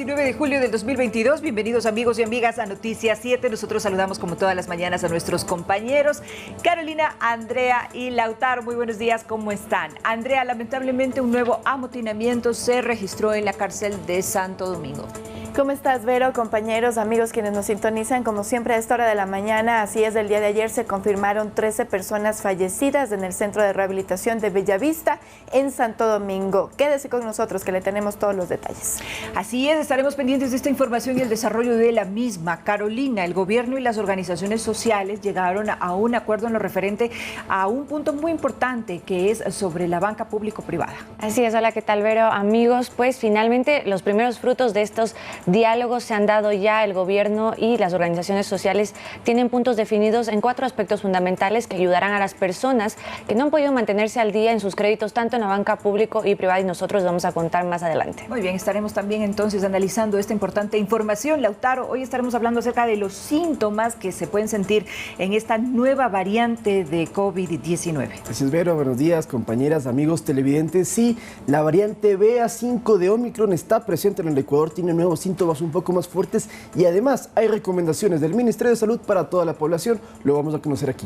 19 de julio del 2022. Bienvenidos amigos y amigas a Noticias 7. Nosotros saludamos como todas las mañanas a nuestros compañeros Carolina, Andrea y Lautaro. Muy buenos días, ¿cómo están? Andrea, lamentablemente un nuevo amotinamiento se registró en la cárcel de Santo Domingo. ¿Cómo estás, Vero? Compañeros, amigos quienes nos sintonizan, como siempre a esta hora de la mañana, así es, el día de ayer se confirmaron 13 personas fallecidas en el Centro de Rehabilitación de Bellavista en Santo Domingo. Quédese con nosotros que le tenemos todos los detalles. Así es, estaremos pendientes de esta información y el desarrollo de la misma. Carolina, el gobierno y las organizaciones sociales llegaron a un acuerdo en lo referente a un punto muy importante que es sobre la banca público-privada. Así es, hola, ¿qué tal, Vero? Amigos, pues finalmente los primeros frutos de estos diálogos se han dado ya. El gobierno y las organizaciones sociales tienen puntos definidos en 4 aspectos fundamentales que ayudarán a las personas que no han podido mantenerse al día en sus créditos, tanto en la banca público y privada, y nosotros vamos a contar más adelante. Muy bien, estaremos también entonces analizando esta importante información. Lautaro, hoy estaremos hablando acerca de los síntomas que se pueden sentir en esta nueva variante de COVID-19. Gracias, Vero. Buenos días, compañeras, amigos televidentes. Sí, la variante BA5 de Omicron está presente en el Ecuador, tiene nuevos síntomas un poco más fuertes y además hay recomendaciones del Ministerio de Salud para toda la población. Lo vamos a conocer aquí.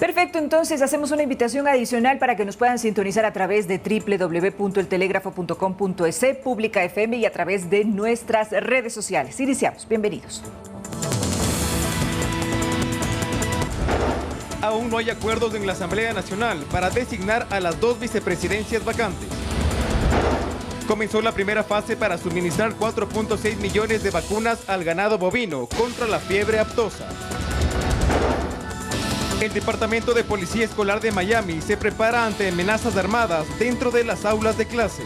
Perfecto, entonces hacemos una invitación adicional para que nos puedan sintonizar a través de www.eltelegrafo.com.es, Pública FM y a través de nuestras redes sociales. Iniciamos. Bienvenidos. Aún no hay acuerdos en la Asamblea Nacional para designar a las 2 vicepresidencias vacantes. Comenzó la primera fase para suministrar 4.6 millones de vacunas al ganado bovino contra la fiebre aftosa. El Departamento de Policía Escolar de Miami se prepara ante amenazas armadas dentro de las aulas de clase.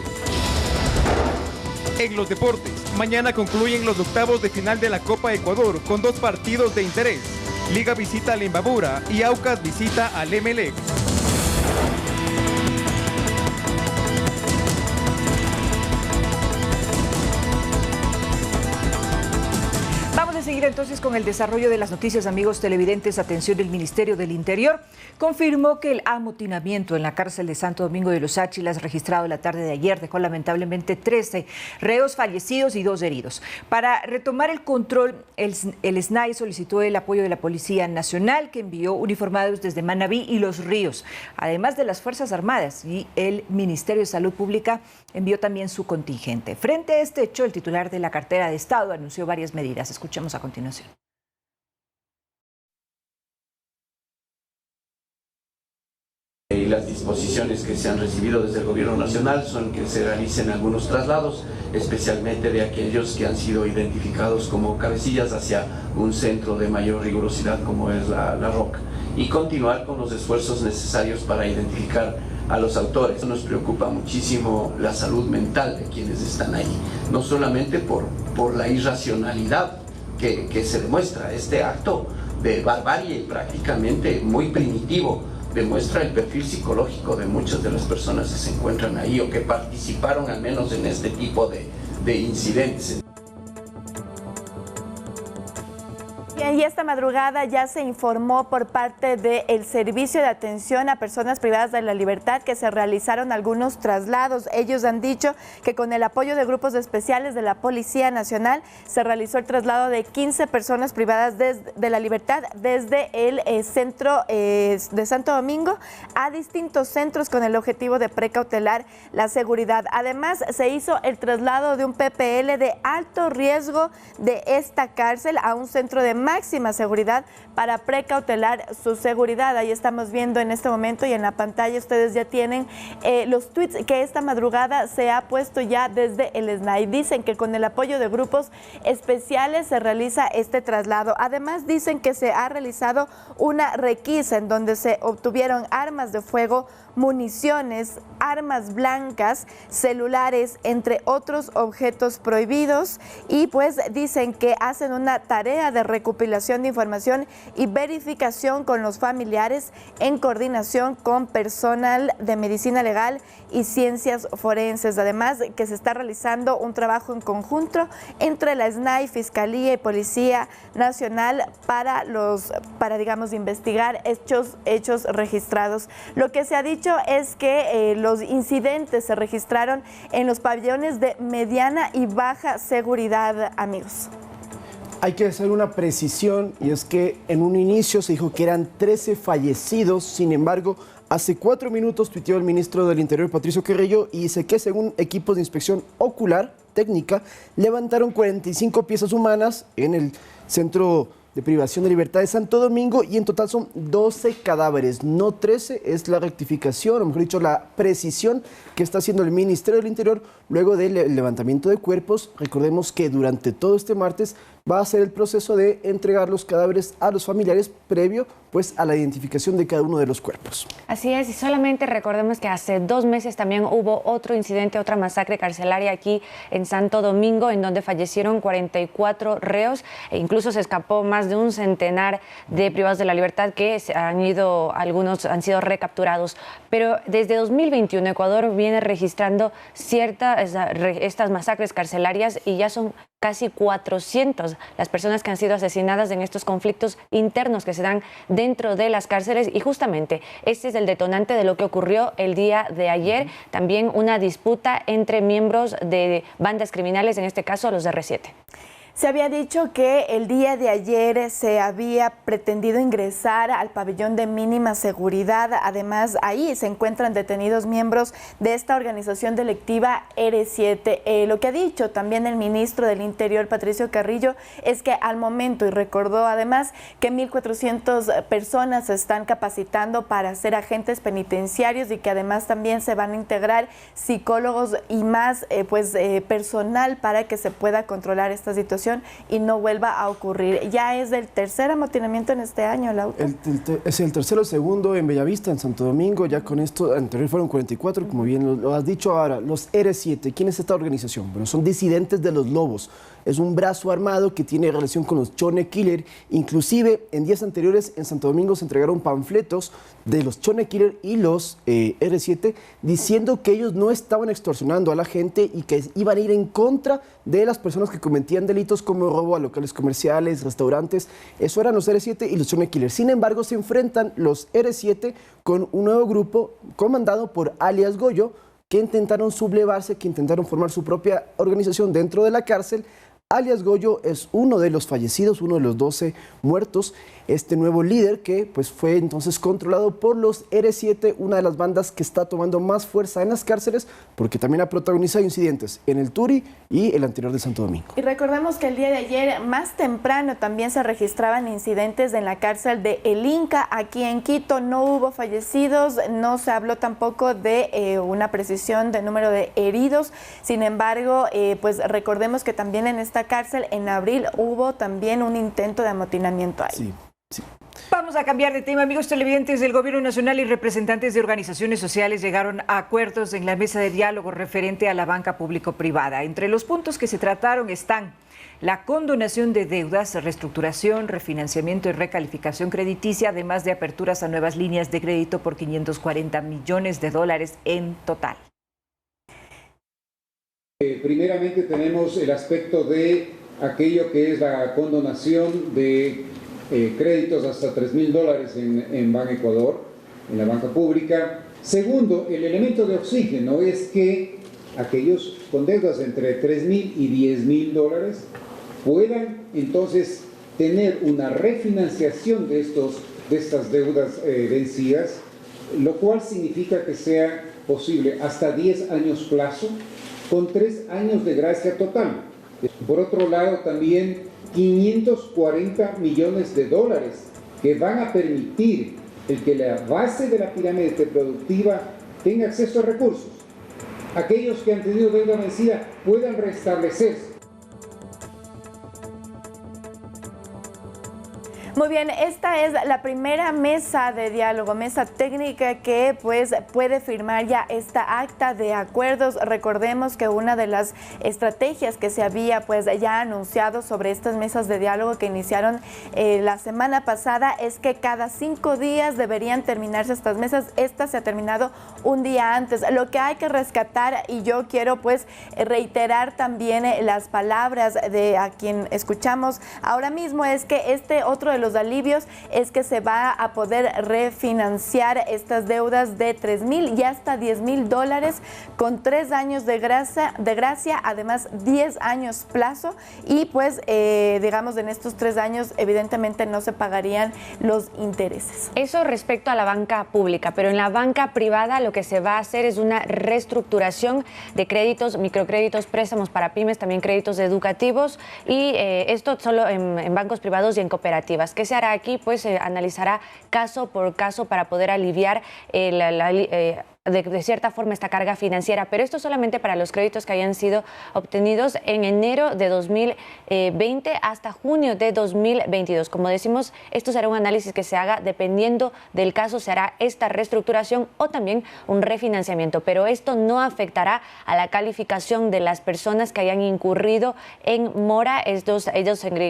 En los deportes, mañana concluyen los octavos de final de la Copa Ecuador con 2 partidos de interés. Liga visita al Imbabura y Aucas visita al Emelec. Seguir entonces con el desarrollo de las noticias, amigos televidentes. Atención, del Ministerio del Interior confirmó que el amotinamiento en la cárcel de Santo Domingo de los Áchilas registrado la tarde de ayer dejó lamentablemente 13 reos fallecidos y 2 heridos. Para retomar el control, el SNAI solicitó el apoyo de la Policía Nacional, que envió uniformados desde Manabí y Los Ríos, además de las Fuerzas Armadas, y el Ministerio de Salud Pública envió también su contingente. Frente a este hecho, el titular de la cartera de Estado anunció varias medidas. Escuchemos a continuación. Y las disposiciones que se han recibido desde el Gobierno Nacional son que se realicen algunos traslados, especialmente de aquellos que han sido identificados como cabecillas hacia un centro de mayor rigurosidad como es la ROC, y continuar con los esfuerzos necesarios para identificar a los autores. Nos preocupa muchísimo la salud mental de quienes están ahí, no solamente por la irracionalidad que se demuestra. Este acto de barbarie prácticamente muy primitivo demuestra el perfil psicológico de muchas de las personas que se encuentran ahí o que participaron al menos en este tipo de incidentes. Bien, y esta madrugada ya se informó por parte del Servicio de Atención a Personas Privadas de la Libertad que se realizaron algunos traslados. Ellos han dicho que con el apoyo de grupos especiales de la Policía Nacional se realizó el traslado de 15 personas privadas de la libertad desde el centro de Santo Domingo a distintos centros con el objetivo de precautelar la seguridad. Además, se hizo el traslado de un PPL de alto riesgo de esta cárcel a un centro de máxima seguridad para precautelar su seguridad. Ahí estamos viendo en este momento y en la pantalla ustedes ya tienen los tweets que esta madrugada se ha puesto ya desde el SNAI. Dicen que con el apoyo de grupos especiales se realiza este traslado. Además dicen que se ha realizado una requisa en donde se obtuvieron armas de fuego, municiones, armas blancas, celulares, entre otros objetos prohibidos, y pues dicen que hacen una tarea de recopilación recopilación de información y verificación con los familiares en coordinación con personal de medicina legal y ciencias forenses. Además, que se está realizando un trabajo en conjunto entre la SNAI, Fiscalía y Policía Nacional para digamos, investigar hechos registrados. Lo que se ha dicho es que los incidentes se registraron en los pabellones de mediana y baja seguridad, amigos. Hay que hacer una precisión, y es que en un inicio se dijo que eran 13 fallecidos. Sin embargo, hace 4 minutos tuiteó el ministro del Interior, Patricio Carrillo, y dice que según equipos de inspección ocular técnica, levantaron 45 piezas humanas en el centro de privación de libertad de Santo Domingo, y en total son 12 cadáveres, no 13, es la rectificación, o mejor dicho, la precisión que está haciendo el Ministerio del Interior luego del levantamiento de cuerpos. Recordemos que durante todo este martes va a ser el proceso de entregar los cadáveres a los familiares previo pues a la identificación de cada uno de los cuerpos. Así es, y solamente recordemos que hace 2 meses también hubo otro incidente, otra masacre carcelaria aquí en Santo Domingo, en donde fallecieron 44 reos e incluso se escapó más de un centenar de privados de la libertad que algunos han sido recapturados. Pero desde 2021 Ecuador viene registrando estas masacres carcelarias y ya son casi 400 las personas que han sido asesinadas en estos conflictos internos que se dan dentro de las cárceles, y justamente este es el detonante de lo que ocurrió el día de ayer, también una disputa entre miembros de bandas criminales, en este caso los de R7. Se había dicho que el día de ayer se había pretendido ingresar al pabellón de mínima seguridad. Además, ahí se encuentran detenidos miembros de esta organización delictiva R7. Lo que ha dicho también el ministro del Interior, Patricio Carrillo, es que al momento, y recordó además que 1.400 personas se están capacitando para ser agentes penitenciarios y que además también se van a integrar psicólogos y más personal para que se pueda controlar esta situación y no vuelva a ocurrir. Ya es el tercer amotinamiento en este año, Lauto. Es el tercero o segundo en Bellavista, en Santo Domingo. Ya con esto, anterior fueron 44, como bien lo has dicho. Ahora, los R7, ¿quién es esta organización? Bueno, son disidentes de los Lobos. Es un brazo armado que tiene relación con los Chone Killer. Inclusive, en días anteriores en Santo Domingo se entregaron panfletos de los Chone Killer y los R7 diciendo que ellos no estaban extorsionando a la gente y que iban a ir en contra de las personas que cometían delitos como robo a locales comerciales, restaurantes. Eso eran los R7 y los Chone Killer. Sin embargo, se enfrentan los R7 con un nuevo grupo comandado por alias Goyo, que intentaron sublevarse, que intentaron formar su propia organización dentro de la cárcel. Alias Goyo es uno de los fallecidos, uno de los 12 muertos. Este nuevo líder que pues, fue entonces controlado por los R7, una de las bandas que está tomando más fuerza en las cárceles, porque también ha protagonizado incidentes en el Turi y el anterior de Santo Domingo. Y recordemos que el día de ayer, más temprano, también se registraban incidentes en la cárcel de El Inca, aquí en Quito. No hubo fallecidos, no se habló tampoco de una precisión de número de heridos. Sin embargo, pues recordemos que también en esta cárcel, en abril, hubo también un intento de amotinamiento ahí. Sí. Vamos a cambiar de tema, amigos televidentes. El Gobierno Nacional y representantes de organizaciones sociales llegaron a acuerdos en la mesa de diálogo referente a la banca público-privada. Entre los puntos que se trataron están la condonación de deudas, reestructuración, refinanciamiento y recalificación crediticia, además de aperturas a nuevas líneas de crédito por $540 millones en total. Primeramente tenemos el aspecto de aquello que es la condonación de créditos hasta $3.000 en Ban Ecuador, en la banca pública. Segundo, el elemento de oxígeno es que aquellos con deudas entre $3.000 y $10.000 puedan entonces tener una refinanciación de estas deudas vencidas, lo cual significa que sea posible hasta 10 años plazo, con 3 años de gracia total. Por otro lado, también $540 millones que van a permitir que la base de la pirámide productiva tenga acceso a recursos. Aquellos que han tenido deuda vencida puedan restablecerse. Muy bien, esta es la primera mesa de diálogo, mesa técnica que pues puede firmar ya esta acta de acuerdos. Recordemos que una de las estrategias que se había pues ya anunciado sobre estas mesas de diálogo que iniciaron la semana pasada es que cada 5 días deberían terminarse estas mesas. Esta se ha terminado un día antes. Lo que hay que rescatar, y yo quiero pues reiterar también las palabras de a quien escuchamos ahora mismo, es que otro de los alivios es que se va a poder refinanciar estas deudas de $3,000 y hasta $10,000 con 3 años de gracia, además 10 años plazo, y pues digamos en estos 3 años evidentemente no se pagarían los intereses. Eso respecto a la banca pública, pero en la banca privada lo que se va a hacer es una reestructuración de créditos, microcréditos, préstamos para pymes, también créditos educativos, y esto solo en bancos privados y en cooperativas. ¿Qué se hará aquí? Pues se analizará caso por caso para poder aliviar de cierta forma esta carga financiera, pero esto solamente para los créditos que hayan sido obtenidos en enero de 2020 hasta junio de 2022. Como decimos, esto será un análisis que se haga dependiendo del caso, se hará esta reestructuración o también un refinanciamiento, pero esto no afectará a la calificación de las personas que hayan incurrido en mora. Ellos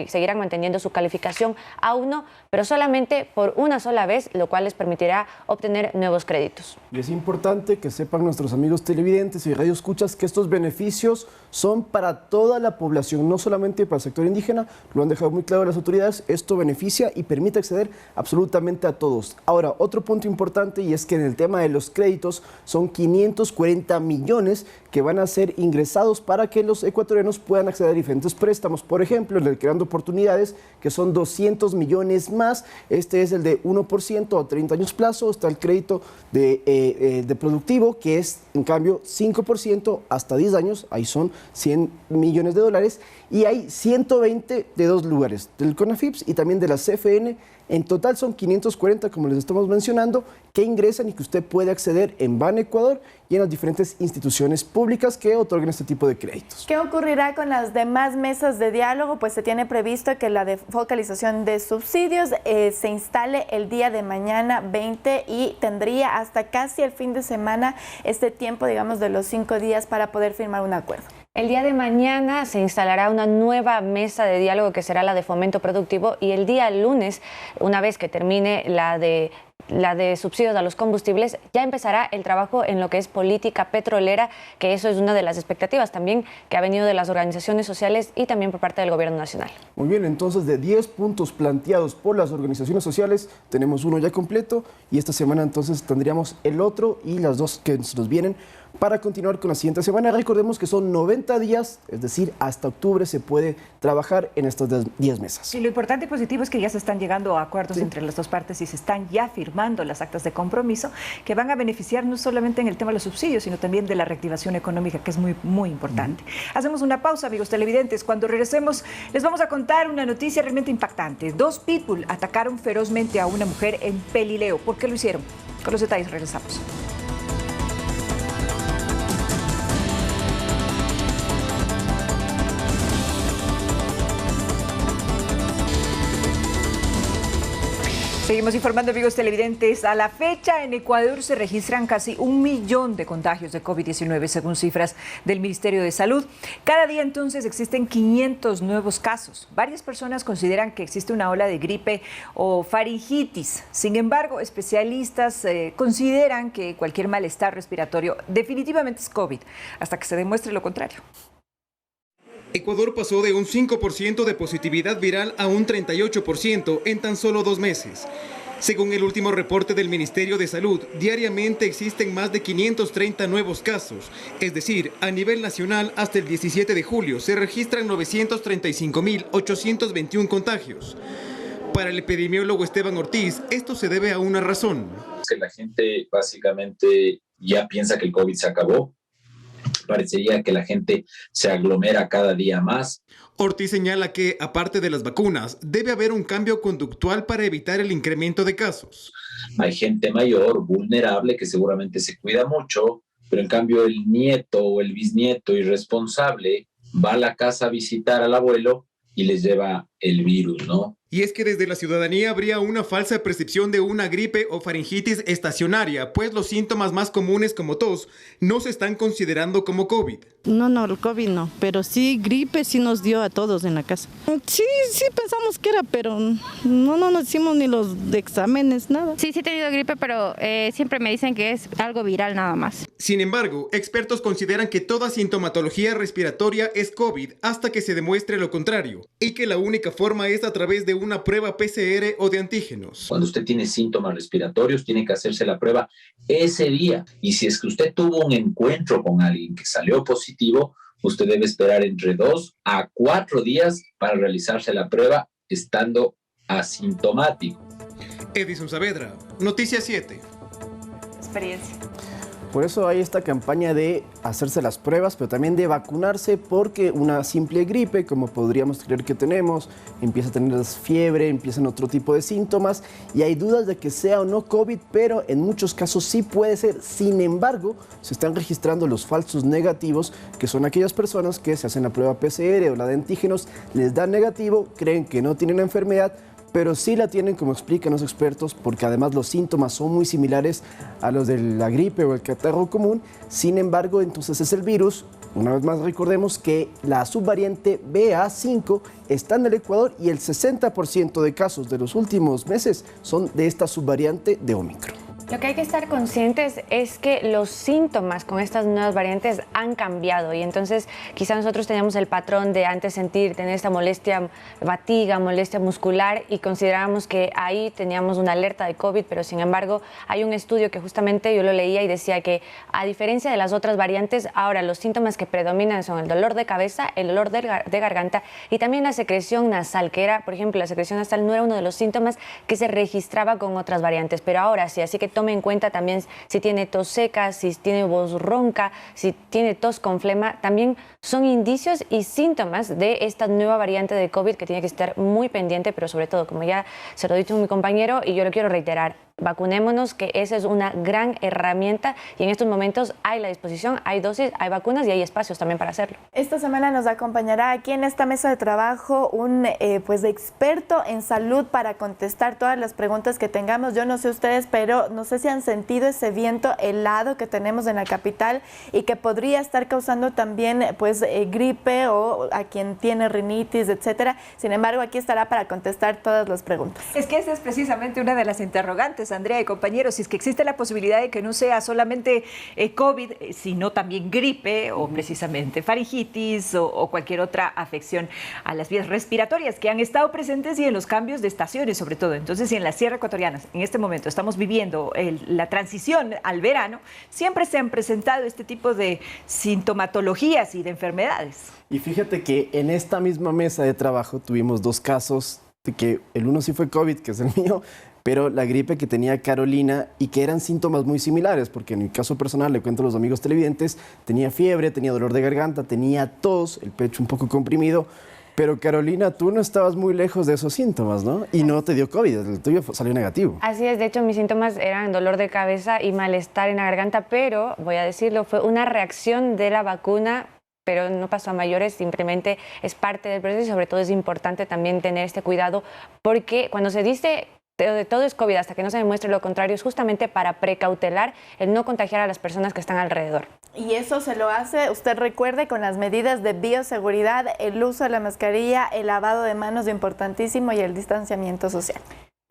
seguirán manteniendo su calificación A1, pero solamente por una sola vez, lo cual les permitirá obtener nuevos créditos. Y es importante que sepan nuestros amigos televidentes y radioescuchas que estos beneficios son para toda la población, no solamente para el sector indígena. Lo han dejado muy claro las autoridades. Esto beneficia y permite acceder absolutamente a todos. Ahora, otro punto importante, y es que en el tema de los créditos son 540 millones que van a ser ingresados para que los ecuatorianos puedan acceder a diferentes préstamos. Por ejemplo, el de Creando Oportunidades, que son 200 millones más. Este es el de 1% a 30 años plazo. Está el crédito de productivo, que es en cambio 5% hasta 10 años. Ahí son 100 millones de dólares. Y hay 120 de 2 lugares, del CONAFIPS y también de la CFN. En total son 540, como les estamos mencionando, que ingresan y que usted puede acceder en Ban Ecuador y en las diferentes instituciones públicas que otorgan este tipo de créditos. ¿Qué ocurrirá con las demás mesas de diálogo? Pues se tiene previsto que la de focalización de subsidios se instale el día de mañana 20 y tendría hasta casi el fin de semana este tiempo, digamos, de los 5 días para poder firmar un acuerdo. El día de mañana se instalará una nueva mesa de diálogo que será la de fomento productivo, y el día lunes, una vez que termine la de subsidios a los combustibles, ya empezará el trabajo en lo que es política petrolera, que eso es una de las expectativas también que ha venido de las organizaciones sociales y también por parte del gobierno nacional. Muy bien, entonces de 10 puntos planteados por las organizaciones sociales, tenemos uno ya completo, y esta semana entonces tendríamos el otro y las dos que nos vienen para continuar con la siguiente semana. Recordemos que son 90 días, es decir, hasta octubre se puede trabajar en estas 10 mesas. Y lo importante y positivo es que ya se están llegando a acuerdos entre las dos partes y se están ya firmando las actas de compromiso que van a beneficiar no solamente en el tema de los subsidios, sino también de la reactivación económica, que es muy, muy importante. Hacemos una pausa, amigos televidentes. Cuando regresemos, les vamos a contar una noticia realmente impactante. 2 pitbull atacaron ferozmente a una mujer en Pelileo. ¿Por qué lo hicieron? Con los detalles regresamos. Seguimos informando, amigos televidentes. A la fecha, en Ecuador se registran casi 1 millón de contagios de COVID-19, según cifras del Ministerio de Salud. Cada día, entonces, existen 500 nuevos casos. Varias personas consideran que existe una ola de gripe o faringitis. Sin embargo, especialistas consideran que cualquier malestar respiratorio definitivamente es COVID, hasta que se demuestre lo contrario. Ecuador pasó de un 5% de positividad viral a un 38% en tan solo 2 meses. Según el último reporte del Ministerio de Salud, diariamente existen más de 530 nuevos casos. Es decir, a nivel nacional, hasta el 17 de julio se registran 935.821 contagios. Para el epidemiólogo Esteban Ortiz, esto se debe a una razón. Que la gente básicamente ya piensa que el COVID se acabó. Parecería que la gente se aglomera cada día más. Ortiz señala que, aparte de las vacunas, debe haber un cambio conductual para evitar el incremento de casos. Hay gente mayor, vulnerable, que seguramente se cuida mucho, pero en cambio el nieto o el bisnieto irresponsable va a la casa a visitar al abuelo y les lleva el virus, ¿no? Y es que desde la ciudadanía habría una falsa percepción de una gripe o faringitis estacionaria, pues los síntomas más comunes como tos no se están considerando como COVID. No, el COVID no, pero sí gripe sí nos dio a todos en la casa. Sí pensamos que era, pero no nos hicimos ni los exámenes, nada. Sí he tenido gripe, pero siempre me dicen que es algo viral nada más. Sin embargo, expertos consideran que toda sintomatología respiratoria es COVID hasta que se demuestre lo contrario, y que la única forma es a través de una prueba PCR o de antígenos. Cuando usted tiene síntomas respiratorios, tiene que hacerse la prueba ese día. Y si es que usted tuvo un encuentro con alguien que salió positivo, usted debe esperar entre 2 a 4 días para realizarse la prueba estando asintomático. Edison Saavedra, Noticias 7. Experiencia. Por eso hay esta campaña de hacerse las pruebas, pero también de vacunarse, porque una simple gripe, como podríamos creer que tenemos, empieza a tener fiebre, empiezan otro tipo de síntomas, y hay dudas de que sea o no COVID, pero en muchos casos sí puede ser. Sin embargo, se están registrando los falsos negativos, que son aquellas personas que se hacen la prueba PCR o la de antígenos, les da negativo, creen que no tienen la enfermedad, pero sí la tienen, como explican los expertos, porque además los síntomas son muy similares a los de la gripe o el catarro común. Sin embargo, entonces es el virus. Una vez más recordemos que la subvariante BA5 está en el Ecuador y el 60% de casos de los últimos meses son de esta subvariante de Omicron. Lo que hay que estar conscientes es que los síntomas con estas nuevas variantes han cambiado y entonces quizá nosotros teníamos el patrón de antes tener esta molestia fatiga, molestia muscular y considerábamos que ahí teníamos una alerta de COVID, pero sin embargo hay un estudio que justamente yo lo leía y decía que a diferencia de las otras variantes, ahora los síntomas que predominan son el dolor de cabeza, el dolor de garganta y también la secreción nasal, que era, por ejemplo, la secreción nasal no era uno de los síntomas que se registraba con otras variantes, pero ahora sí, así que tome en cuenta también si tiene tos seca, si tiene voz ronca, si tiene tos con flema, también son indicios y síntomas de esta nueva variante de COVID que tiene que estar muy pendiente, pero sobre todo, como ya se lo ha dicho mi compañero y yo lo quiero reiterar, vacunémonos, que esa es una gran herramienta y en estos momentos hay la disposición, hay dosis, hay vacunas y hay espacios también para hacerlo. Esta semana nos acompañará aquí en esta mesa de trabajo un experto en salud para contestar todas las preguntas que tengamos. Yo no sé ustedes, pero no sé si han sentido ese viento helado que tenemos en la capital y que podría estar causando también gripe o a quien tiene rinitis, etcétera. Sin embargo, aquí estará para contestar todas las preguntas. Es que esa es precisamente una de las interrogantes, Andrea y compañeros, si es que existe la posibilidad de que no sea solamente COVID, sino también gripe o precisamente faringitis o cualquier otra afección a las vías respiratorias que han estado presentes y en los cambios de estaciones sobre todo. Entonces, si en la Sierra Ecuatoriana en este momento estamos viviendo la transición al verano, siempre se han presentado este tipo de sintomatologías y de enfermedades. Y fíjate que en esta misma mesa de trabajo tuvimos 2 casos, de que el uno sí fue COVID, que es el mío, pero la gripe que tenía Carolina y que eran síntomas muy similares, porque en mi caso personal, le cuento a los amigos televidentes, tenía fiebre, tenía dolor de garganta, tenía tos, el pecho un poco comprimido, pero Carolina, tú no estabas muy lejos de esos síntomas, ¿no? Y no te dio COVID, el tuyo salió negativo. Así es, de hecho mis síntomas eran dolor de cabeza y malestar en la garganta, pero, voy a decirlo, fue una reacción de la vacuna, pero no pasó a mayores, simplemente es parte del proceso y sobre todo es importante también tener este cuidado, porque cuando se dice de todo es COVID hasta que no se demuestre lo contrario, es justamente para precautelar el no contagiar a las personas que están alrededor. Y eso se lo hace, usted recuerde, con las medidas de bioseguridad, el uso de la mascarilla, el lavado de manos importantísimo y el distanciamiento social.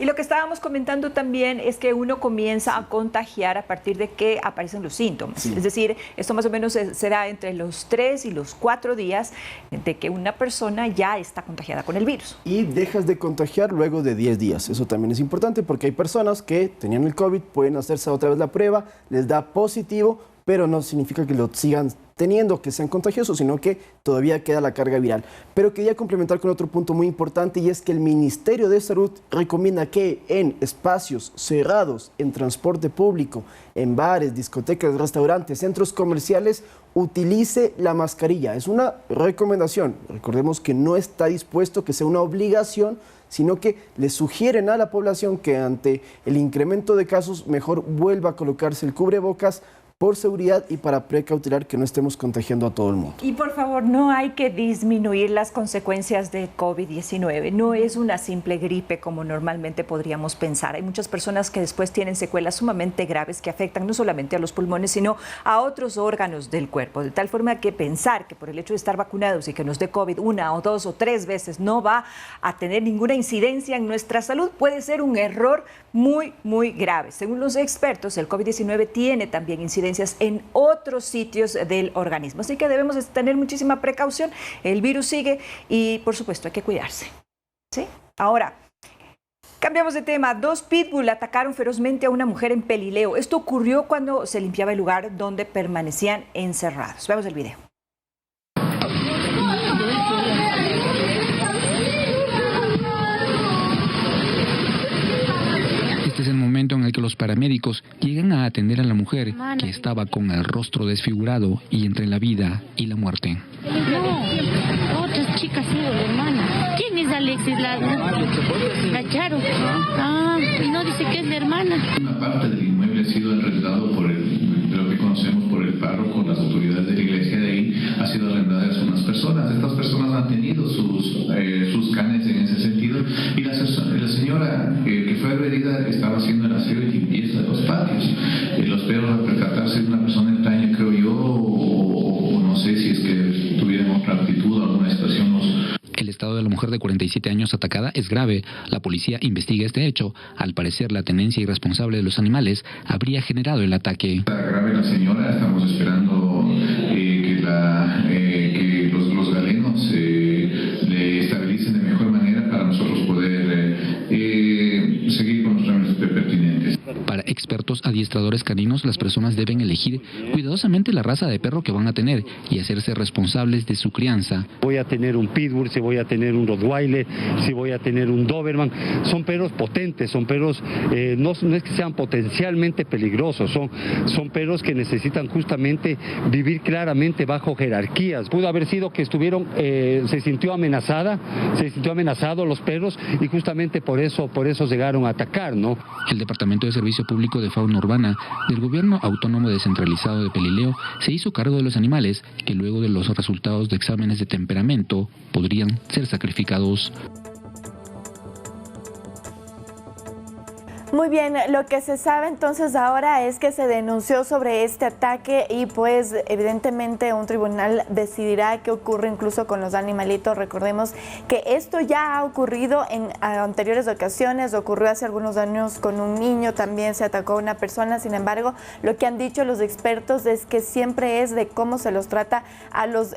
Y lo que estábamos comentando también es que uno comienza a contagiar a partir de que aparecen los síntomas. Sí. Es decir, esto más o menos se da entre los 3 y los 4 días de que una persona ya está contagiada con el virus. Y dejas de contagiar luego de 10 días. Eso también es importante porque hay personas que tenían el COVID, pueden hacerse otra vez la prueba, les da positivo, pero no significa que lo sigan teniendo, que sean contagiosos, sino que todavía queda la carga viral. Pero quería complementar con otro punto muy importante y es que el Ministerio de Salud recomienda que en espacios cerrados, en transporte público, en bares, discotecas, restaurantes, centros comerciales, utilice la mascarilla. Es una recomendación. Recordemos que no está dispuesto que sea una obligación, sino que le sugieren a la población que ante el incremento de casos mejor vuelva a colocarse el cubrebocas por seguridad y para precautelar que no estemos contagiando a todo el mundo. Y por favor, no hay que disminuir las consecuencias de COVID-19. No es una simple gripe como normalmente podríamos pensar. Hay muchas personas que después tienen secuelas sumamente graves que afectan no solamente a los pulmones, sino a otros órganos del cuerpo. De tal forma que pensar que por el hecho de estar vacunados y que nos dé COVID 1 o 2 o 3 veces no va a tener ninguna incidencia en nuestra salud puede ser un error muy, muy grave. Según los expertos, el COVID-19 tiene también incidencias en otros sitios del organismo. Así que debemos tener muchísima precaución. El virus sigue y, por supuesto, hay que cuidarse. ¿Sí? Ahora, cambiamos de tema. 2 pitbull atacaron ferozmente a una mujer en Pelileo. Esto ocurrió cuando se limpiaba el lugar donde permanecían encerrados. Veamos el video. Este es el momento en el que los paramédicos llegan a atender a la mujer que estaba con el rostro desfigurado y entre la vida y la muerte. No, otras chicas, sí, la hermana. ¿Quién es Alexis? La Charo. Ah, y no dice que es la hermana. Una parte del inmueble ha sido arrendado por lo que conocemos por el párroco, las autoridades de la iglesia. De ahí ha sido arrendada a unas personas. Estas personas han tenido sus canes en ese sentido y la señora que fue agredida estaba haciendo el aseo y limpieza de los patios. Los perros, al percatarse de una persona extraña, creo yo, o no sé si es que tuvieran otra actitud o alguna situación. El estado de la mujer de 47 años atacada es grave. La policía investiga este hecho. Al parecer, la tenencia irresponsable de los animales habría generado el ataque. Está grave la señora, estamos esperando que los galenos le estabilicen de mejor manera para nosotros poder seguir con los trámites pertinentes. Para expertos adiestradores caninos, las personas deben elegir cuidadosamente la raza de perro que van a tener y hacerse responsables de su crianza. Voy a tener un pitbull, si voy a tener un rottweiler, si voy a tener un doberman. Son perros potentes, son perros, no es que sean potencialmente peligrosos, son perros que necesitan justamente vivir claramente bajo jerarquías. Pudo haber sido que se sintió amenazado los perros y justamente por eso llegaron a atacar, ¿no? El Departamento de Servicio Público de Fauna Urbana del Gobierno Autónomo Descentralizado de Pelileo se hizo cargo de los animales que luego de los resultados de exámenes de temperamento podrían ser sacrificados. Muy bien, lo que se sabe entonces ahora es que se denunció sobre este ataque y pues evidentemente un tribunal decidirá qué ocurre incluso con los animalitos. Recordemos que esto ya ha ocurrido en anteriores ocasiones, ocurrió hace algunos años con un niño, también se atacó a una persona. Sin embargo, lo que han dicho los expertos es que siempre es de cómo se los trata a los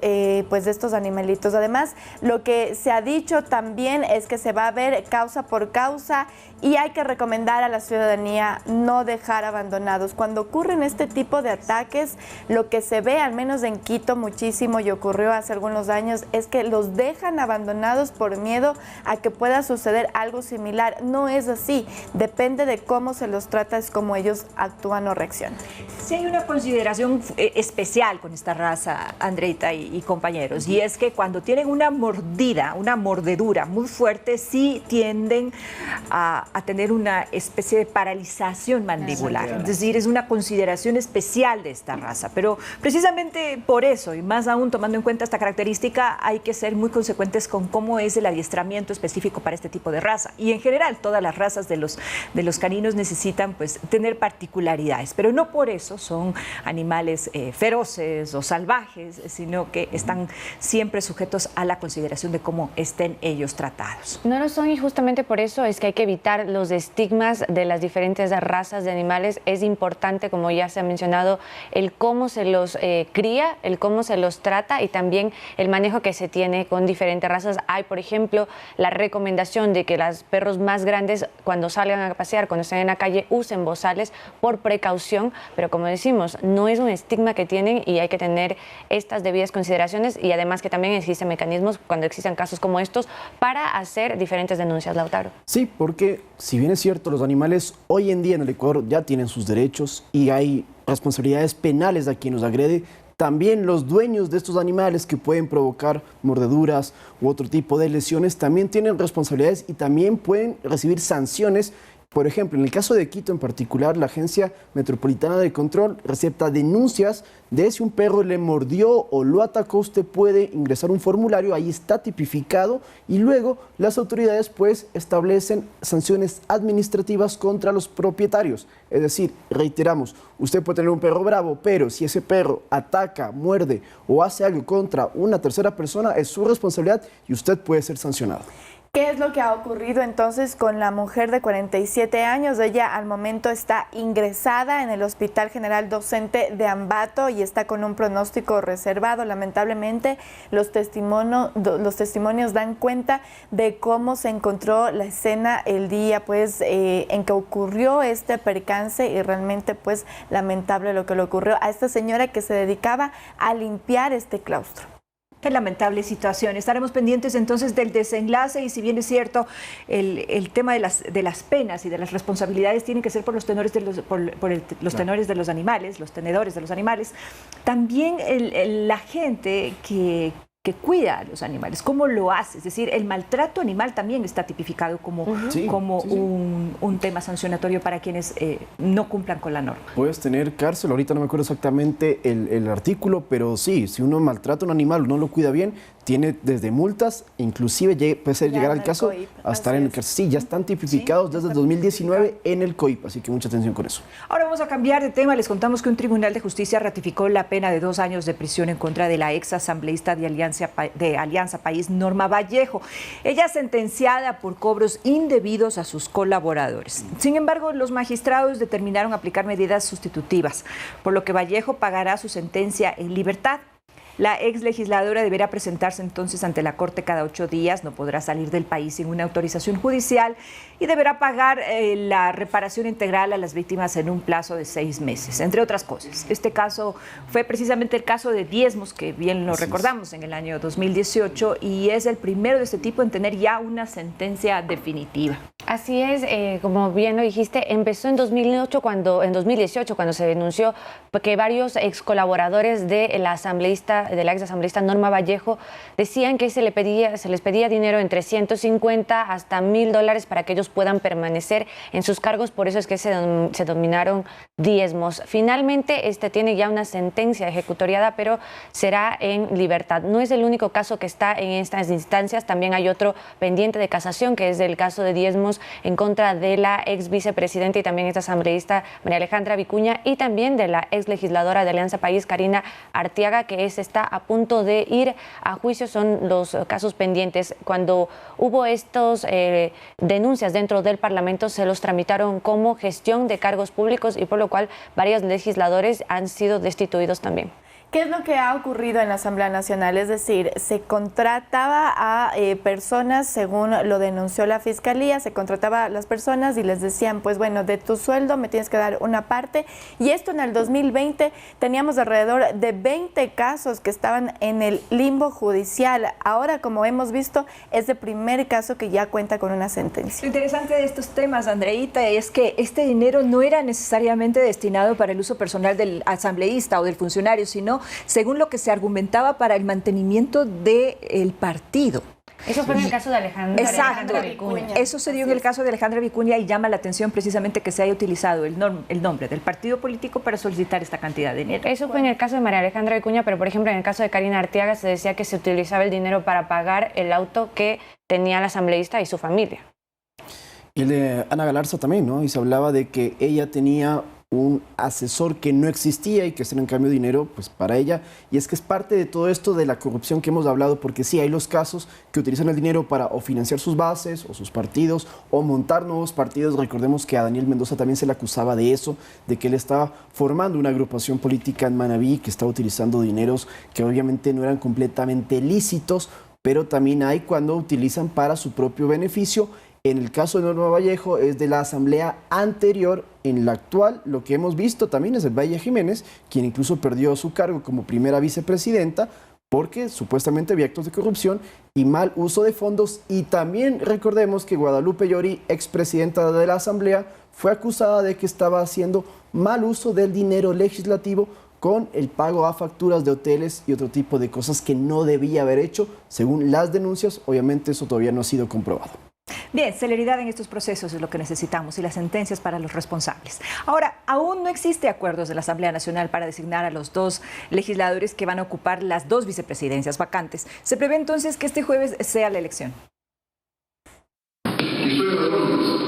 pues de estos animalitos. Además, lo que se ha dicho también es que se va a ver causa por causa y hay que recomendar a la ciudadanía no dejar abandonados. Cuando ocurren este tipo de ataques, lo que se ve, al menos en Quito muchísimo y ocurrió hace algunos años, es que los dejan abandonados por miedo a que pueda suceder algo similar. No es así, depende de cómo se los trata, es como ellos actúan o reaccionan. Sí hay una consideración especial con esta raza, Andreita y compañeros, y es que cuando tienen una mordedura muy fuerte, sí tienden a tener una especie de paralización mandibular. Es decir, es una consideración especial de esta raza. Pero precisamente por eso, y más aún tomando en cuenta esta característica, hay que ser muy consecuentes con cómo es el adiestramiento específico para este tipo de raza. Y en general, todas las razas de los caninos necesitan pues tener particularidades. Pero no por eso son animales feroces o salvajes, sino que están siempre sujetos a la consideración de cómo estén ellos tratados. No lo son, y justamente por eso es que hay que evitar los estigmas de las diferentes razas de animales. Es importante, como ya se ha mencionado, el cómo se los cría, el cómo se los trata y también el manejo que se tiene con diferentes razas. Hay, por ejemplo, la recomendación de que los perros más grandes, cuando salgan a pasear, cuando estén en la calle, usen bozales por precaución, pero como decimos, no es un estigma que tienen y hay que tener estas debidas consideraciones, y además que también existen mecanismos cuando existan casos como estos para hacer diferentes denuncias, Lautaro. Sí, porque si bien es cierto, los animales hoy en día en el Ecuador ya tienen sus derechos y hay responsabilidades penales a quien los agrede, también los dueños de estos animales que pueden provocar mordeduras u otro tipo de lesiones también tienen responsabilidades y también pueden recibir sanciones Por ejemplo, en el caso de Quito en particular, la Agencia Metropolitana de Control recepta denuncias de si un perro le mordió o lo atacó. Usted puede ingresar un formulario, ahí está tipificado, y luego las autoridades pues establecen sanciones administrativas contra los propietarios. Es decir, reiteramos, usted puede tener un perro bravo, pero si ese perro ataca, muerde o hace algo contra una tercera persona, es su responsabilidad y usted puede ser sancionado. ¿Qué es lo que ha ocurrido entonces con la mujer de 47 años? Ella al momento está ingresada en el Hospital General Docente de Ambato y está con un pronóstico reservado. Lamentablemente, los testimonios dan cuenta de cómo se encontró la escena el día en que ocurrió este percance, y realmente pues lamentable lo que le ocurrió a esta señora que se dedicaba a limpiar este claustro. Qué lamentable situación. Estaremos pendientes entonces del desenlace, y si bien es cierto, el tema de las penas y de las responsabilidades tiene que ser por los tenores de los tenores de los animales, los tenedores de los animales, también la gente que cuida a los animales, ¿cómo lo hace? Es decir, el maltrato animal también está tipificado como un tema sancionatorio para quienes no cumplan con la norma. Puedes tener cárcel, ahorita no me acuerdo exactamente el artículo, pero sí, si uno maltrata a un animal, no lo cuida bien, tiene desde multas, inclusive puede llegar al caso a estar en el cárcel. Sí, ya están tipificados desde el 2019 en el COIP, así que mucha atención con eso. Ahora vamos a cambiar de tema. Les contamos que un tribunal de justicia ratificó la pena de 2 años de prisión en contra de la ex asambleísta de Alianza País, Norma Vallejo. Ella sentenciada por cobros indebidos a sus colaboradores. Sin embargo, los magistrados determinaron aplicar medidas sustitutivas, por lo que Vallejo pagará su sentencia en libertad. La ex legisladora deberá presentarse entonces ante la Corte cada 8 días, no podrá salir del país sin una autorización judicial y deberá pagar la reparación integral a las víctimas en un plazo de 6 meses, entre otras cosas. Este caso fue precisamente el caso de diezmos, que bien lo recordamos, en el año 2018, y es el primero de este tipo en tener ya una sentencia definitiva. Así es, como bien lo dijiste, empezó en 2018 cuando se denunció que varios ex colaboradores de la ex asambleísta Norma Vallejo decían que se les pedía dinero entre 150 hasta $1,000 para que ellos puedan permanecer en sus cargos. Por eso es que se denominaron diezmos. Finalmente, tiene ya una sentencia ejecutoriada, pero será en libertad. No es el único caso que está en estas instancias. También hay otro pendiente de casación, que es el caso de diezmos en contra de la ex vicepresidenta y también ex asambleísta María Alejandra Vicuña, y también de la ex legisladora de Alianza País, Karina Arteaga, que está a punto de ir a juicio. Son los casos pendientes. Cuando hubo estos denuncias dentro del Parlamento, se los tramitaron como gestión de cargos públicos, y por lo cual varios legisladores han sido destituidos también. ¿Qué es lo que ha ocurrido en la Asamblea Nacional? Es decir, se contrataba a personas, según lo denunció la Fiscalía, se contrataba a las personas y les decían, pues bueno, de tu sueldo me tienes que dar una parte. Y esto en el 2020 teníamos alrededor de 20 casos que estaban en el limbo judicial. Ahora, como hemos visto, es el primer caso que ya cuenta con una sentencia. Lo interesante de estos temas, Andreita, es que este dinero no era necesariamente destinado para el uso personal del asambleísta o del funcionario, sino, según lo que se argumentaba, para el mantenimiento del partido. Eso fue en el caso de Alejandra Vicuña. Eso se dio en el caso de Alejandra Vicuña, y llama la atención precisamente que se haya utilizado el nombre del partido político para solicitar esta cantidad de dinero. Eso fue en el caso de María Alejandra Vicuña, pero por ejemplo en el caso de Karina Arteaga se decía que se utilizaba el dinero para pagar el auto que tenía la asambleísta y su familia. Y el de Ana Galarza también, ¿no? Y se hablaba de que ella tenía un asesor que no existía y que era en cambio dinero pues para ella. Y es que es parte de todo esto de la corrupción que hemos hablado, porque sí hay los casos que utilizan el dinero para o financiar sus bases o sus partidos o montar nuevos partidos. Recordemos que a Daniel Mendoza también se le acusaba de eso, de que él estaba formando una agrupación política en Manabí que estaba utilizando dineros que obviamente no eran completamente lícitos, pero también hay cuando utilizan para su propio beneficio. En el caso de Norma Vallejo es de la asamblea anterior. En la actual, lo que hemos visto también es el Valle Jiménez, quien incluso perdió su cargo como primera vicepresidenta porque supuestamente había actos de corrupción y mal uso de fondos. Y también recordemos que Guadalupe Llori, expresidenta de la asamblea, fue acusada de que estaba haciendo mal uso del dinero legislativo con el pago a facturas de hoteles y otro tipo de cosas que no debía haber hecho, según las denuncias. Obviamente eso todavía no ha sido comprobado. Bien, celeridad en estos procesos es lo que necesitamos y las sentencias para los responsables. Ahora, aún no existe acuerdos de la Asamblea Nacional para designar a los 2 legisladores que van a ocupar las 2 vicepresidencias vacantes. Se prevé entonces que este jueves sea la elección.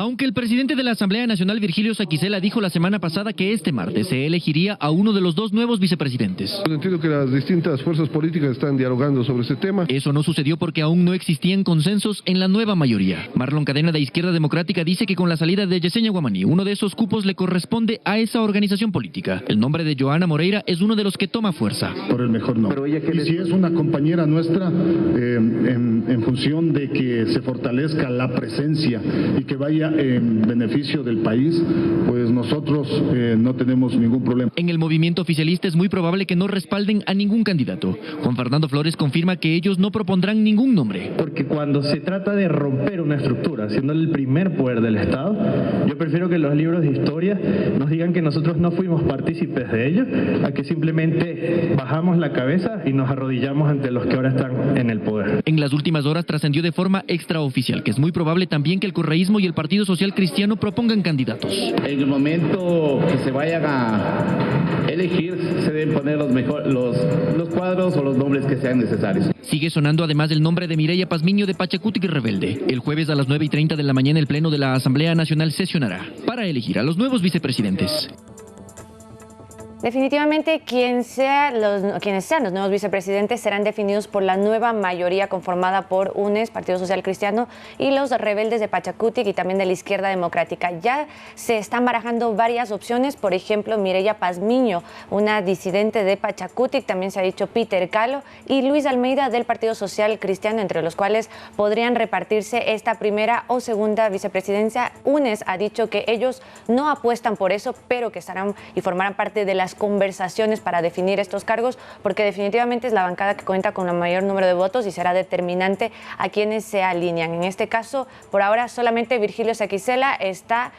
Aunque el presidente de la Asamblea Nacional, Virgilio Saquicela, dijo la semana pasada que este martes se elegiría a uno de los 2 nuevos vicepresidentes. Entiendo que las distintas fuerzas políticas están dialogando sobre este tema. Eso no sucedió porque aún no existían consensos en la nueva mayoría. Marlon Cadena, de Izquierda Democrática, dice que con la salida de Yesenia Guamaní, uno de esos cupos le corresponde a esa organización política. El nombre de Johanna Moreira es uno de los que toma fuerza. Por el mejor no. Y si es una compañera nuestra, en función de que se fortalezca la presencia y que vaya en beneficio del país, pues nosotros no tenemos ningún problema. En el movimiento oficialista es muy probable que no respalden a ningún candidato. Juan Fernando Flores confirma que ellos no propondrán ningún nombre. Porque cuando se trata de romper una estructura, siendo el primer poder del Estado, yo prefiero que los libros de historia nos digan que nosotros no fuimos partícipes de ello, a que simplemente bajamos la cabeza y nos arrodillamos ante los que ahora están en el poder. En las últimas horas trascendió de forma extraoficial que es muy probable también que el correísmo y el Partido Social Cristiano propongan candidatos. En el momento que se vayan a elegir, se deben poner los cuadros o los nombres que sean necesarios. Sigue sonando además el nombre de Mireya Pazmiño de Pachacutic Rebelde. El jueves a las 9:30 de la mañana el Pleno de la Asamblea Nacional sesionará para elegir a los nuevos vicepresidentes. Definitivamente quienes sean los nuevos vicepresidentes serán definidos por la nueva mayoría conformada por UNES, Partido Social Cristiano, y los rebeldes de Pachacutic y también de la Izquierda Democrática. Ya se están barajando varias opciones, por ejemplo, Mireya Pazmiño, una disidente de Pachacutic, también se ha dicho Peter Calo y Luis Almeida del Partido Social Cristiano, entre los cuales podrían repartirse esta primera o segunda vicepresidencia. UNES ha dicho que ellos no apuestan por eso, pero que estarán y formarán parte de las conversaciones para definir estos cargos, porque definitivamente es la bancada que cuenta con el mayor número de votos y será determinante a quienes se alinean. En este caso, por ahora, solamente Virgilio Saquicela está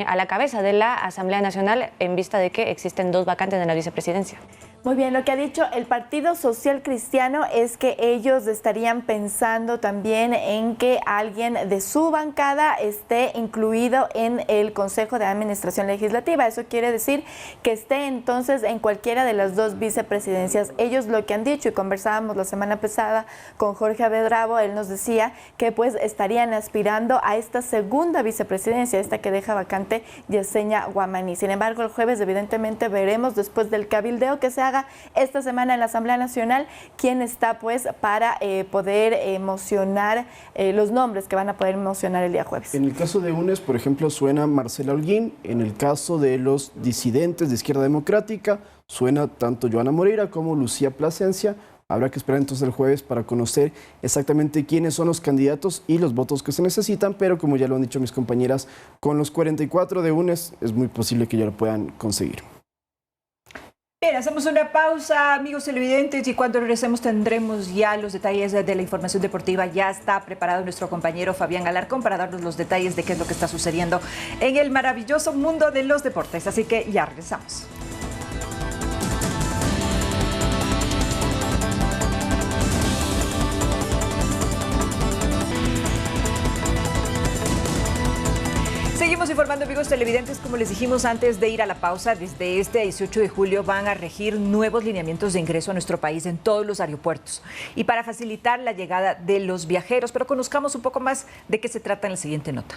a la cabeza de la Asamblea Nacional en vista de que existen 2 vacantes en la vicepresidencia. Muy bien, lo que ha dicho el Partido Social Cristiano es que ellos estarían pensando también en que alguien de su bancada esté incluido en el Consejo de Administración Legislativa. Eso quiere decir que esté entonces en cualquiera de las 2 vicepresidencias. Ellos lo que han dicho, y conversábamos la semana pasada con Jorge Abedrabo, él nos decía que pues estarían aspirando a esta segunda vicepresidencia, esta que deja vacante Yesenia Guamaní. Sin embargo, el jueves evidentemente veremos, después del cabildeo que se haga esta semana en la Asamblea Nacional, quién está pues para poder mocionar los nombres que van a poder mocionar el día jueves. En el caso de UNES, por ejemplo, suena Marcela Holguín. En el caso de los disidentes de Izquierda Democrática, suena tanto Johanna Moreira como Lucía Plasencia. Habrá que esperar entonces el jueves para conocer exactamente quiénes son los candidatos y los votos que se necesitan, pero como ya lo han dicho mis compañeras, con los 44 de UNES es muy posible que ya lo puedan conseguir. Bien, hacemos una pausa, amigos televidentes, y cuando regresemos tendremos ya los detalles de la información deportiva. Ya está preparado nuestro compañero Fabián Alarcón para darnos los detalles de qué es lo que está sucediendo en el maravilloso mundo de los deportes. Así que ya regresamos. Seguimos informando, amigos televidentes, como les dijimos antes de ir a la pausa, desde este 18 de julio van a regir nuevos lineamientos de ingreso a nuestro país en todos los aeropuertos y para facilitar la llegada de los viajeros. Pero conozcamos un poco más de qué se trata en la siguiente nota.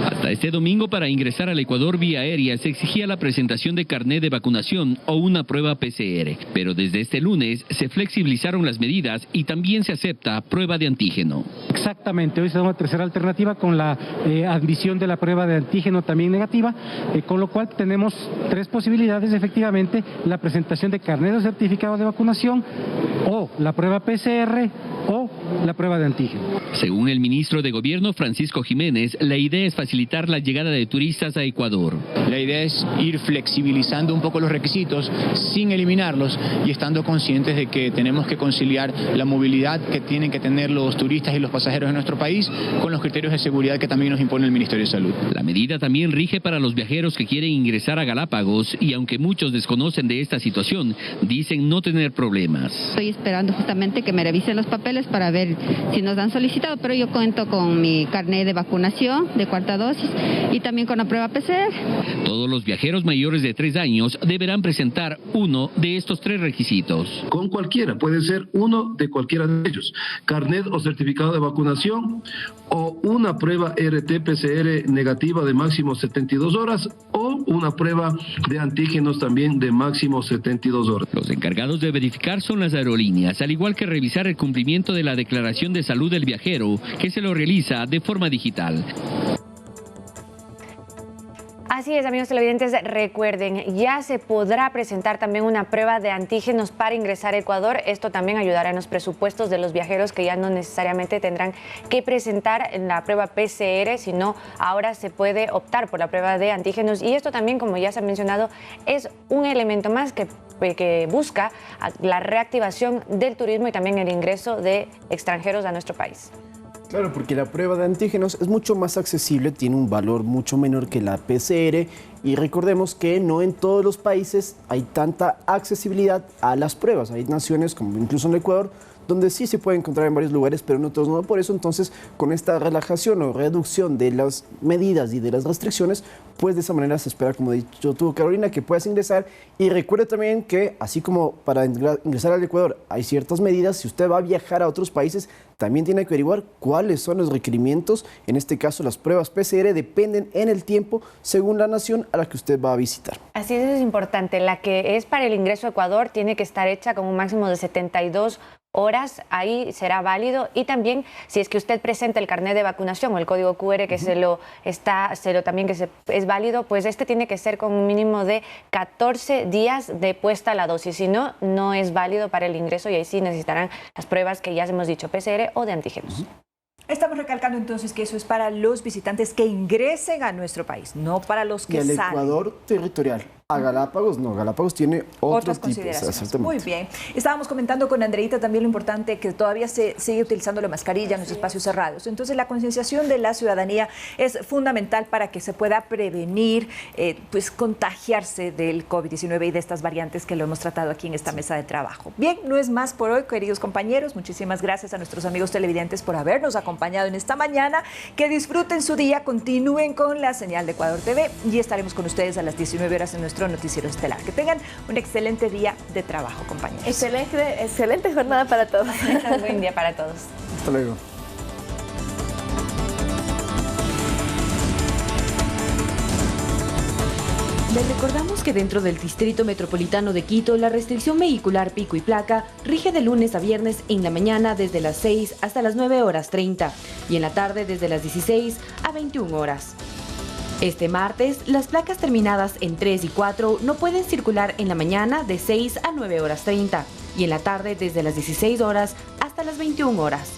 Hasta este domingo, para ingresar al Ecuador vía aérea se exigía la presentación de carnet de vacunación o una prueba PCR. Pero desde este lunes se flexibilizaron las medidas y también se acepta prueba de antígeno. Exactamente, hoy se da una tercera alternativa con la admisión de la prueba de antígeno también negativa, con lo cual tenemos 3 posibilidades, efectivamente, la presentación de carnet o certificado de vacunación o la prueba PCR o la prueba de antígeno. Según el ministro de Gobierno, Francisco Jiménez, la idea es facilitar la llegada de turistas a Ecuador. La idea es ir flexibilizando un poco los requisitos sin eliminarlos y estando conscientes de que tenemos que conciliar la movilidad que tienen que tener los turistas y los pasajeros de nuestro país con los criterios de seguridad que también nos impone el Ministerio de Salud. La medida también rige para los viajeros que quieren ingresar a Galápagos y aunque muchos desconocen de esta situación, dicen no tener problemas. Estoy esperando justamente que me revisen los papeles para ver ver si nos han solicitado, pero yo cuento con mi carnet de vacunación de 4ª dosis y también con la prueba PCR. Todos los viajeros mayores de 3 años deberán presentar uno de estos 3 requisitos. Con cualquiera, puede ser uno de cualquiera de ellos, carnet o certificado de vacunación o una prueba RT-PCR negativa de máximo 72 horas o una prueba de antígenos también de máximo 72 horas. Los encargados de verificar son las aerolíneas, al igual que revisar el cumplimiento de la declaración de salud del viajero, que se lo realiza de forma digital. Así es, amigos televidentes, recuerden, ya se podrá presentar también una prueba de antígenos para ingresar a Ecuador. Esto también ayudará en los presupuestos de los viajeros que ya no necesariamente tendrán que presentar la prueba PCR, sino ahora se puede optar por la prueba de antígenos. Y esto también, como ya se ha mencionado, es un elemento más que busca la reactivación del turismo y también el ingreso de extranjeros a nuestro país. Claro, porque la prueba de antígenos es mucho más accesible, tiene un valor mucho menor que la PCR y recordemos que no en todos los países hay tanta accesibilidad a las pruebas. Hay naciones, como incluso en el Ecuador, donde sí se puede encontrar en varios lugares, pero en otros no. Por eso, entonces, con esta relajación o reducción de las medidas y de las restricciones, pues de esa manera se espera, como ha dicho tú, Carolina, que puedas ingresar. Y recuerde también que, así como para ingresar al Ecuador hay ciertas medidas, si usted va a viajar a otros países, también tiene que averiguar cuáles son los requerimientos. En este caso, las pruebas PCR dependen en el tiempo según la nación a la que usted va a visitar. Así es importante. La que es para el ingreso a Ecuador tiene que estar hecha con un máximo de 72 horas, ahí será válido. Y también si es que usted presenta el carnet de vacunación o el código QR que es válido, pues este tiene que ser con un mínimo de 14 días de puesta la dosis, si no, no es válido para el ingreso y ahí sí necesitarán las pruebas que ya hemos dicho, PCR o de antígenos. Estamos recalcando entonces que eso es para los visitantes que ingresen a nuestro país, no para los que salen. Y el Ecuador territorial. A Galápagos no, Galápagos tiene otras consideraciones. Muy bien. Estábamos comentando con Andreita también lo importante que todavía se sigue utilizando la mascarilla en los espacios cerrados. Entonces la concienciación de la ciudadanía es fundamental para que se pueda prevenir pues contagiarse del COVID-19 y de estas variantes que lo hemos tratado aquí en esta mesa de trabajo. Bien, no es más por hoy, queridos compañeros. Muchísimas gracias a nuestros amigos televidentes por habernos acompañado en esta mañana. Que disfruten su día, continúen con la señal de Ecuador TV y estaremos con ustedes a las 19 horas en nuestro noticiero estelar. Que tengan un excelente día de trabajo, compañeros. Excelente jornada para todos. Buen día para todos. Hasta luego. Les recordamos que dentro del Distrito Metropolitano de Quito, la restricción vehicular pico y placa rige de lunes a viernes en la mañana desde las 6 hasta las 9:30 y en la tarde desde las 16 a 21 horas. Este martes, las placas terminadas en 3 y 4 no pueden circular en la mañana de 6 a 9:30 y en la tarde desde las 16 horas hasta las 21 horas.